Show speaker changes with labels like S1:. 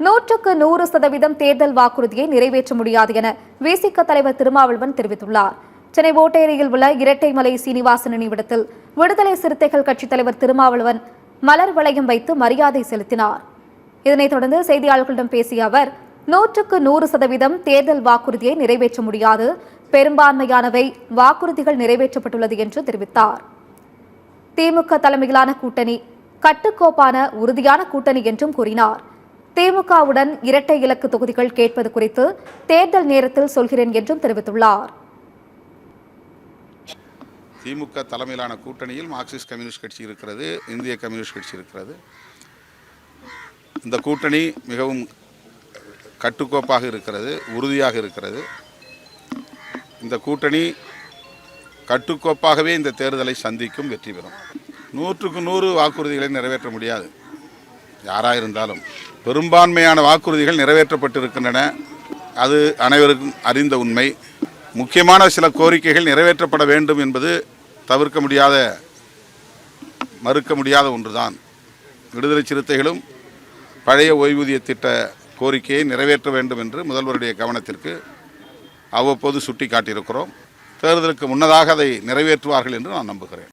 S1: 100% தேர்தல் வாக்குறுதியை நிறைவேற்ற முடியாது என விசிக தலைவர் திருமாவளவன் தெரிவித்துள்ளார். சென்னை ஓட்டேரியில் உள்ள இரட்டைமலை சீனிவாசன் நினைவிடத்தில் விடுதலை சிறுத்தைகள் கட்சித் தலைவர் திருமாவளவன் மலர் வளையம் வைத்து மரியாதை செலுத்தினார். இதனைத் தொடர்ந்து செய்தியாளர்களிடம் பேசிய அவர் 100% தேர்தல் வாக்குறுதியை நிறைவேற்ற முடியாது, பெரும்பான்மையானவை வாக்குறுதிகள் நிறைவேற்றப்பட்டுள்ளது என்று தெரிவித்தார். திமுக தலைமையிலான கூட்டணி கட்டுக்கோப்பான உறுதியான கூட்டணி என்றும் கூறினார். திமுகவுடன் இரட்டை இலக்கு தொகுதிகள் கேட்பது குறித்து தேர்தல் நேரத்தில் சொல்கிறேன் என்றும் தெரிவித்துள்ளார்.
S2: திமுக தலைமையிலான கூட்டணியில் மார்க்சிஸ்ட் கம்யூனிஸ்ட் கட்சி இருக்கிறது, இந்திய கம்யூனிஸ்ட் கட்சி இருக்கிறது. இந்த கூட்டணி மிகவும் கட்டுக்கோப்பாக இருக்கிறது, உறுதியாக இருக்கிறது. இந்த கூட்டணி கட்டுக்கோப்பாகவே இந்த தேர்தலை சந்திக்கும், வெற்றி பெறும். 100க்கு 100 வாக்குறுதிகளை நிறைவேற்ற முடியாது. யாராக இருந்தாலும் பெரும்பான்மையான வாக்குறுதிகள் நிறைவேற்றப்பட்டிருக்கின்றன. அது அனைவருக்கும் அறிந்த உண்மை. முக்கியமான சில கோரிக்கைகள் நிறைவேற்றப்பட வேண்டும் என்பது தவிர்க்க முடியாத, மறுக்க முடியாத ஒன்றுதான். விடுதலை சிறுத்தைகளும் பழைய ஓய்வூதிய திட்ட கோரிக்கையை நிறைவேற்ற வேண்டும் என்று முதல்வருடைய கவனத்திற்கு அவ்வப்போது சுட்டி காட்டியிருக்கிறோம். தேர்தலுக்கு முன்னதாக அதை நிறைவேற்றுவார்கள் என்று நான் நம்புகிறேன்.